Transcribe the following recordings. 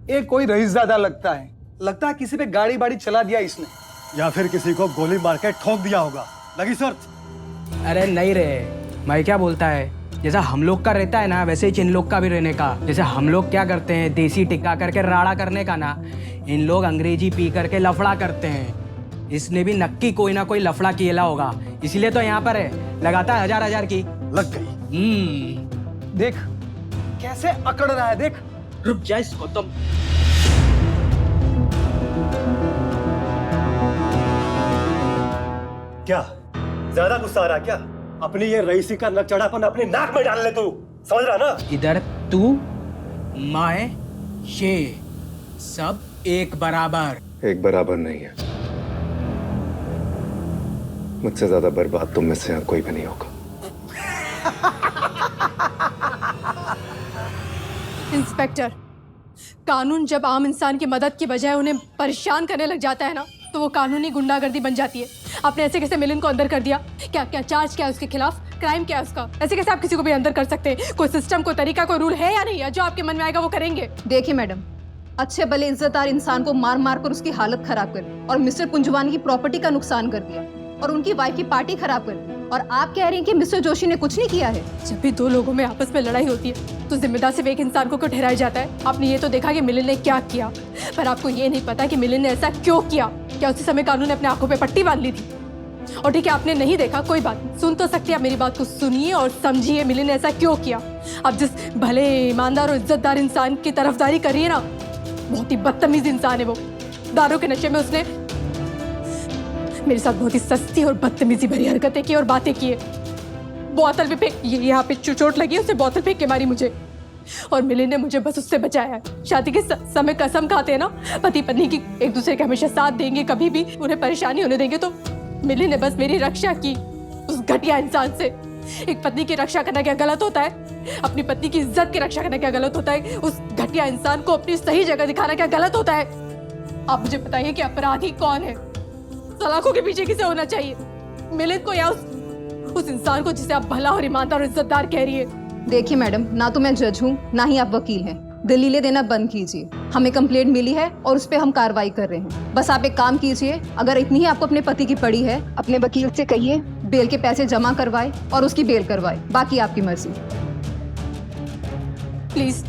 ये कोई रईसजादा लगता है किसी पे गाड़ी बाड़ी चला दिया इसने, या फिर किसी को गोली मार के ठोक दिया होगा। लगी शर्त? अरे नहीं रे, मैं क्या बोलता है, जैसा हम लोग का रहता है ना वैसे ही इन लोग का भी रहने का। जैसे हम लोग क्या करते हैं देसी टिक्का करके राड़ा करने का ना, इन लोग अंग्रेजी पी करके लफड़ा करते हैं। इसने भी नक्की कोई ना कोई लफड़ा किया होगा, इसलिए तो यहाँ पर है, लगाता है 1000 की। लग गई। देख कैसे अकड़ रहा है, देख। रुक जा इसको तुम। क्या ज्यादा गुस्सा आ रहा क्या? अपनी ये रईसी का नकचढ़ापन अपनी नाक में डाल ले तू, समझ रहा ना? इधर तू मैं ये सब एक बराबर। एक बराबर नहीं है। मुझसे ज्यादा बर्बाद तुम में से यहाँ कोई भी नहीं होगा। इंस्पेक्टर, कानून जब आम इंसान की मदद की बजाय उन्हें परेशान करने लग जाता है ना, तो वो कानूनी गुंडागर्दी बन जाती है। आपने ऐसे कैसे मिलिंद को अंदर कर दिया? क्या क्या चार्ज क्या है उसके खिलाफ? क्राइम क्या है उसका? ऐसे कैसे आप किसी को भी अंदर कर सकते हैं? कोई सिस्टम, कोई तरीका, कोई रूल है या नहीं है? जो आपके मन में आएगा वो करेंगे। देखिए मैडम, अच्छे भले इज्जतदार इंसान को मार मार कर उसकी हालत खराब कर और मिस्टर पुंजवानी की प्रॉपर्टी का नुकसान कर दिया और उनकी वाइफ की पार्टी खराब कर, और आप कह रही हैं कि मिस्टर जोशी ने कुछ नहीं किया है? जब भी दो लोगों में आपस में लड़ाई होती है तो जिम्मेदार सिर्फ एक इंसान को क्यों ठहराया जाता है? आपने ये तो देखा कि मिलिंद ने क्या किया, पर आपको ये नहीं पता कि मिलिंद ने ऐसा क्यों किया। क्या उसी समय कानून ने अपने आंखों पे पट्टी बांध ली थी? और ठीक है, आपने नहीं देखा, कोई बात नहीं, सुन तो सकती है। आप मेरी बात को सुनिए और समझिए, मिलिंद ने ऐसा क्यों किया। अब जिस भले ईमानदार और इज्जतदार इंसान की तरफदारी कर रही है ना, बहुत ही बदतमीज इंसान है वो। दारू के नशे में उसने मेरे साथ बहुत ही सस्ती और बदतमीजी भरी हरकतें की और बातें की है। बोतल भी फेंक, यहाँ पे चोट लगी, उसने बोतल फेंक के मारी मुझे, और मिलिंद ने मुझे बस उससे बचाया है। शादी के समय कसम खाते हैं ना, पति पत्नी की एक दूसरे के हमेशा साथ देंगे, कभी भी उन्हें परेशानी होने देंगे, तो मिलिंद ने बस मेरी रक्षा की उस घटिया इंसान से। एक पत्नी की रक्षा करना क्या गलत होता है? अपनी पत्नी की इज्जत की रक्षा करना क्या गलत होता है? उस घटिया इंसान को अपनी सही जगह दिखाना क्या गलत होता है? आप मुझे बताइए कि अपराधी कौन है? सलाखों के पीछे किसे होना चाहिए, मिलिंद को या उस इंसान को जिसे आप भला और ईमानदार और इज्जतदार कह रही है? देखिए मैडम, ना तो मैं जज हूँ ना ही आप वकील हैं। दलीलें देना बंद कीजिए। हमें कंप्लेंट मिली है और उस पर हम कार्रवाई कर रहे हैं। बस आप एक काम कीजिए, अगर इतनी ही आपको अपने पति की पड़ी है, अपने वकील से कहिए बेल के पैसे जमा करवाए और उसकी बेल करवाए, बाकी आपकी मर्जी। प्लीज,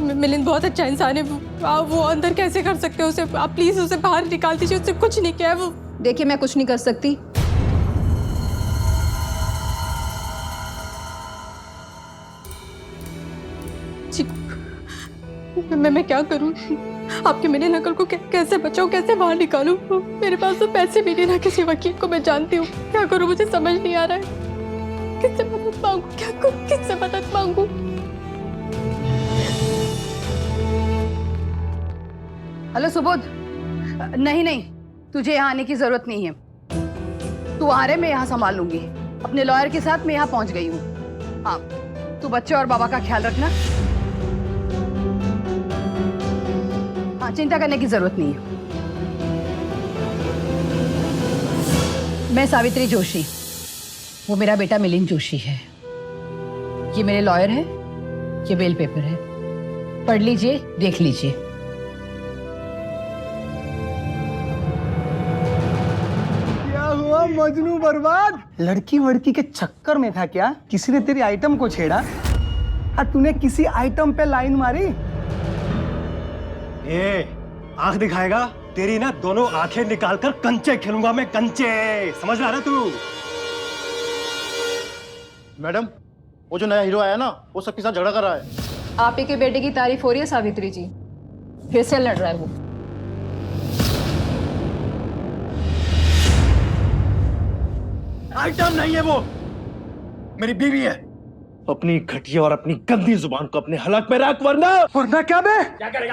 मिलिंद बहुत अच्छा इंसान है, वो अंदर कैसे कर सकते हो उसे? आप प्लीज उसे बाहर निकाल दीजिए, उससे कुछ नहीं किया है वो। देखिए मैं कुछ नहीं कर सकती। मैं क्या करूं? आपके मेरे नकल को कैसे बचाऊं, कैसे बाहर निकालूं? मेरे पास तो पैसे भी नहीं ना किसी वकील को, मैं जानती हूँ। क्या करूं, मुझे समझ नहीं आ रहा है। किससे मदद मांगू, क्या करूं, किससे मदद मांगू? हेलो सुबोध, नहीं नहीं, तुझे यहाँ आने की जरूरत नहीं है। तू आ रहे, मैं यहाँ संभाल लूंगी। अपने लॉयर के साथ मैं यहाँ पहुंच गई हूँ। हाँ, तू बच्चे और बाबा का ख्याल रखना। हाँ, चिंता करने की जरूरत नहीं है। मैं सावित्री जोशी, वो मेरा बेटा मिलिंद जोशी है। ये मेरे लॉयर है, ये बेल पेपर है, पढ़ लीजिए, देख लीजिए। क्या हुआ मजनू बर्बाद? लड़की वड़की के चक्कर में था क्या? किसी ने तेरी आइटम को छेड़ा? तूने किसी आइटम पे लाइन मारी? आंख दिखाएगा तेरी ना, दोनों आंखें निकालकर कंचे खेलूंगा मैं, कंचे। समझ रहा ना तू? मैडम, वो जो नया हीरो आया ना, वो सबके साथ झगड़ा कर रहा है। आप ही के बेटे की तारीफ हो रही है सावित्री जी, फिर से लड़ रहा है वो। आइटम नहीं है वो, मेरी बीवी है। अपनी घटिया और अपनी गंदी जुबान को अपने हलक में रख, वरना क्या बे? क्या करेगा?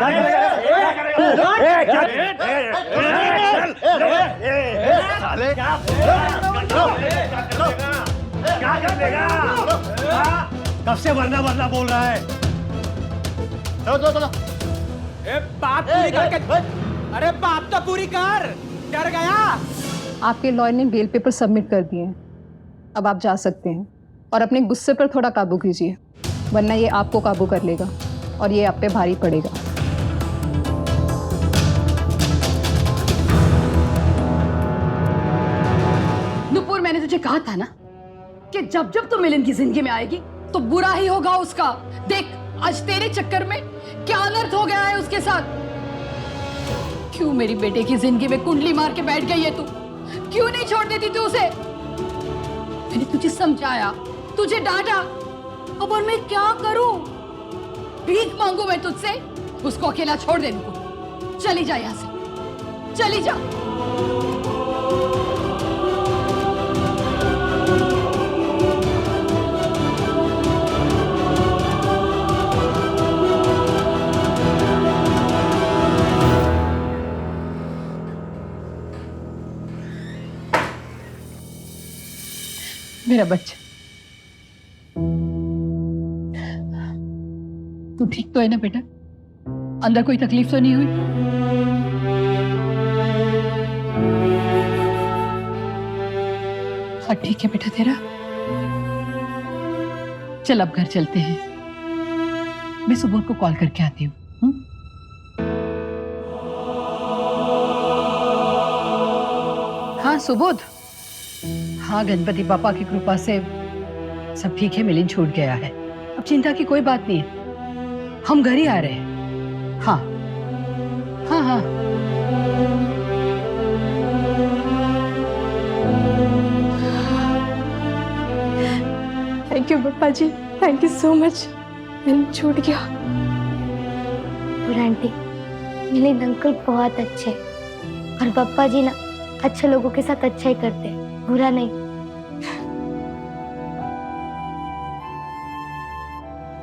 कब से वरना वरना बोल रहा है? चलो चलो चलो। बात पूरी करके, अरे बात तो पूरी कर। डर गया? आपके लॉयर ने बेल पेपर सबमिट कर दिए हैं, अब आप जा सकते हैं। और अपने गुस्से पर थोड़ा काबू कीजिए, वरना ये आपको काबू कर लेगा और ये आप पे भारी पड़ेगा। कहा था ना कि जब जब तू मिलन की जिंदगी में आएगी तो बुरा ही होगा उसका। देख आज तेरे चक्कर में क्या अनर्थ हो गया है उसके साथ। क्यों मेरी बेटे की जिंदगी में कुंडली मार के बैठ गई है तू? क्यों नहीं छोड़ देती तू उसे? मैंने तुझे समझाया, तुझे डांटा, अब और मैं क्या करूं? भीख मांगू मैं तुझसे? उसको अकेला छोड़ दे इनको। चली जा यहां से, चली जा। मेरा बच्चा, तू ठीक तो है ना बेटा? अंदर कोई तकलीफ तो नहीं हुई? हाँ ठीक है बेटा तेरा। चल अब घर चलते हैं, मैं सुबह को कॉल करके आती हूँ। हाँ सुबोध, हाँ गणपति पापा की कृपा से सब ठीक है, मिलन छूट गया है। अब चिंता की कोई बात नहीं है, हम घर ही आ रहे हैं। हाँ हाँ हाँ थैंक यू पप्पा जी, थैंक यू सो मच। मिलन छूट गया। और आंटी, मिलिंद अंकल बहुत अच्छे और पप्पा जी ना अच्छे लोगों के साथ अच्छा ही करते हैं, बुरा नहीं।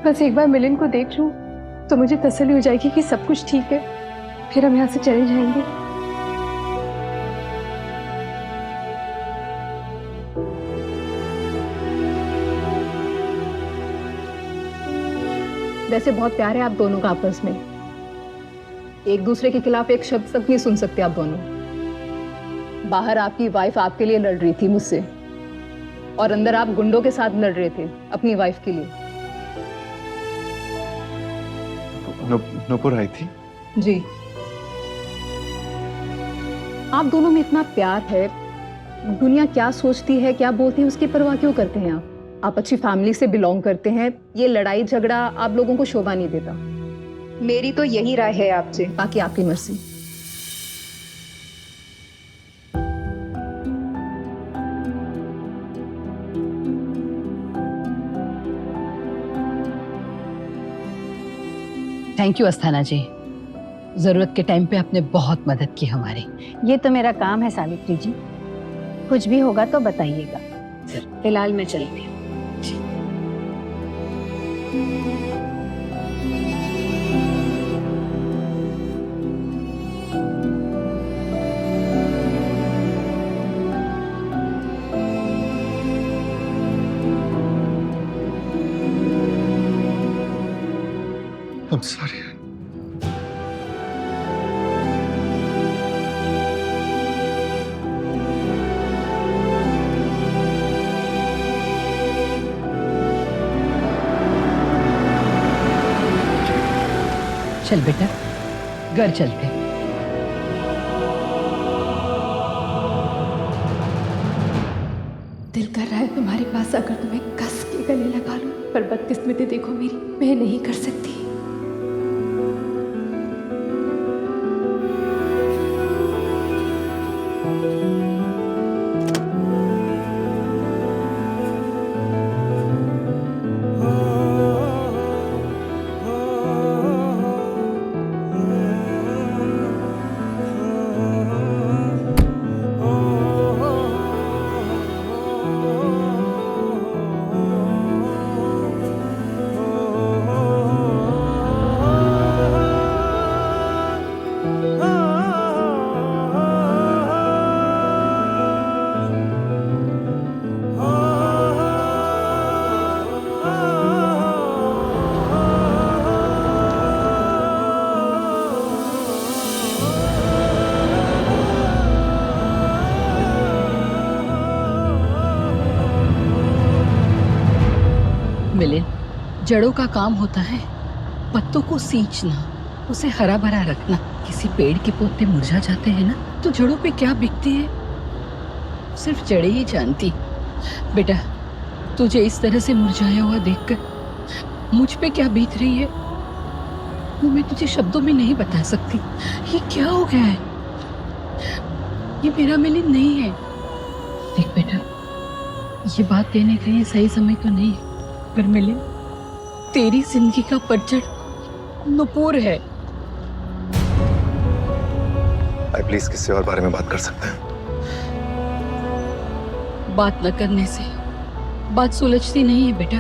बस एक बार मिलिंद को देख लूं तो मुझे तसल्ली हो जाएगी कि सब कुछ ठीक है, फिर हम यहाँ से चले जाएंगे। वैसे बहुत प्यार है आप दोनों का आपस में, एक दूसरे के खिलाफ एक शब्द तक नहीं सुन सकते आप दोनों। बाहर आपकी वाइफ आपके लिए लड़ रही थी मुझसे, और अंदर आप गुंडों के साथ लड़ रहे थे अपनी वाइफ के लिए। नूपुर आई थी? जी, आप दोनों में इतना प्यार है, दुनिया क्या सोचती है क्या बोलती है उसकी परवाह क्यों करते हैं आप अच्छी फैमिली से बिलोंग करते हैं, ये लड़ाई झगड़ा आप लोगों को शोभा नहीं देता। मेरी तो यही राय है आपसे, बाकी आपकी मर्जी। थैंक यू अस्थाना जी, जरूरत के टाइम पे आपने बहुत मदद की हमारी। ये तो मेरा काम है सावित्री जी, कुछ भी होगा तो बताइएगा। फिलहाल मैं चलती हूँ। I'm sorry. चल बेटा, घर चलते। दिल कर रहा है तुम्हारे पास आकर तुम्हें कस के गले लगा लूं, पर बदकिस्मती देखो मेरी, मैं नहीं कर सकती। मिलिन, जड़ों का काम होता है पत्तों को सींचना, उसे हरा भरा रखना। किसी पेड़ के पत्ते मुरझा जाते हैं ना, तो जड़ों पे क्या बिकती है सिर्फ जड़ें ही जानती। बेटा, तुझे इस तरह से मुरझाया हुआ देखकर मुझ पे क्या बीत रही है वो मैं तुझे शब्दों में नहीं बता सकती। ये क्या हो गया है? ये मेरा मिलिंद नहीं है। देख बेटा, ये बात कहने का ये सही समय तो नहीं है, पर मिलिंद, तेरी जिंदगी का पतझड़ नुपुर है। भाई प्लीज किसी और बारे में बात कर सकते हैं? बात न करने से बात सुलझती नहीं है बेटा,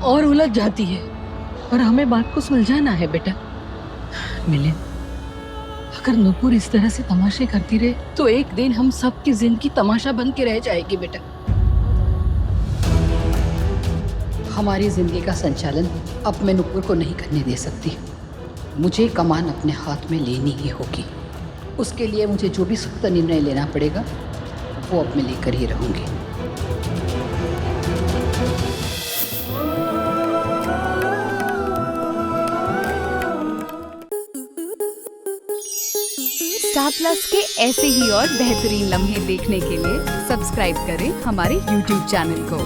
और उलझ जाती है, और हमें बात को सुलझाना है बेटा। मिलिंद, अगर नुपुर इस तरह से तमाशे करती रहे तो एक दिन हम सब की जिंदगी तमाशा बन के रह जाएगी बेटा। हमारी जिंदगी का संचालन अब मैं नुपुर को नहीं करने दे सकती। मुझे कमान अपने हाथ में लेनी ही होगी। उसके लिए मुझे जो भी सख्त निर्णय लेना पड़ेगा वो अब मैं लेकर ही रहूंगी। स्टार प्लस के ऐसे ही और बेहतरीन लम्हे देखने के लिए सब्सक्राइब करें हमारे YouTube चैनल को।